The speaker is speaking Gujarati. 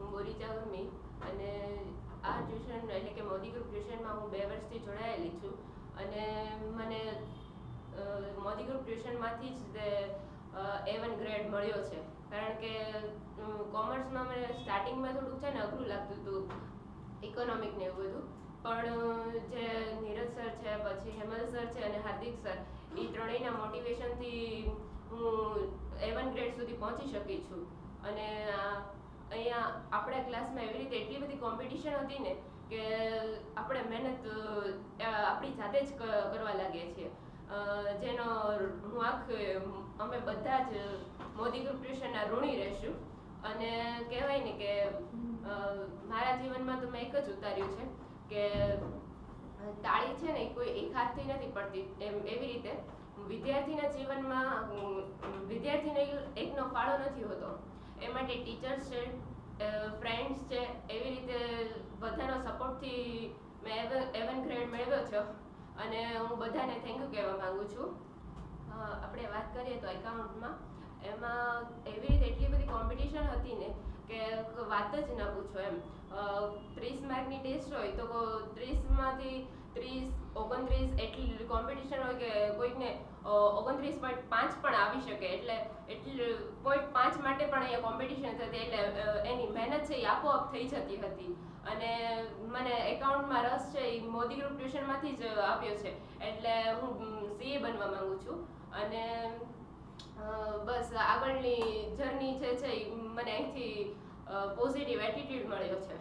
હું બોરીચા ઉર્મી અને આ ટ્યુશન એટલે કે મોદી ગ્રુપ ટ્યુશનમાં હું 2 વર્ષથી જોડાયેલી છું અને મને મોદી ગ્રુપ ટ્યુશનમાંથી જ તે A1 ગ્રેડ મળ્યો છે. કારણ કે કોમર્સમાં મને સ્ટાર્ટિંગમાં થોડુંક છે ને અઘરું લાગતું હતું ઇકોનોમિક ને એવું બધું, પણ જે નીરજ સર છે, પછી હેમલ સર છે અને હાર્દિક સર, એ ત્રણેયના મોટિવેશનથી હું A1 ગ્રેડ સુધી પહોંચી શકી છું. અને અહીંયા આપણા ક્લાસમાં એવી રીતે એટલી બધી કોમ્પિટિશન હતી ને કે આપણે મહેનત આપણી જાતે જ કરવા લાગીએ છીએ, જેનો અમે બધા જ મોદી ગ્રુપ ટ્યુશનના ઋણી રહીશું. અને કહેવાય ને કે મારા જીવનમાં તો મેં એક જ ઉતાર્યું છે કે તાળી છે ને કોઈ એક હાથથી નથી પડતી, એવી રીતે વિદ્યાર્થીના જીવનમાં વિદ્યાર્થીને એકનો ફાળો નથી હોતો. એ માટે ટીચર્સ છે, ફ્રેન્ડ્સ છે, એવી રીતે બધાનો સપોર્ટથી મેં A1 ગ્રેડ મેળવ્યો છે અને હું બધાને થેન્ક યુ કહેવા માંગુ છું. આપણે વાત કરીએ તો એકાઉન્ટમાં એમાં એવી રીતે એટલી બધી કોમ્પિટિશન હતી ને કે વાત જ ન પૂછો એમ. 30 માર્કની ટેસ્ટ હોય તો 30માંથી 30, 29 એટલી કોમ્પિટિશન હોય કે કોઈકને 29.5 પણ આવી શકે. એટલે 0.5 માટે પણ અહીંયા કોમ્પિટિશન થતી, એટલે એની મહેનત છે એ આપોઆપ થઈ જતી હતી. અને મને એકાઉન્ટમાં રસ છે એ મોદી ગ્રુપ ટ્યુશનમાંથી જ આવ્યો છે, એટલે હું CA બનવા માંગુ છું. અને બસ આગળની જર્ની જે છે એ મને અહીંથી પોઝિટિવ એટીટ્યુડ મળ્યો છે.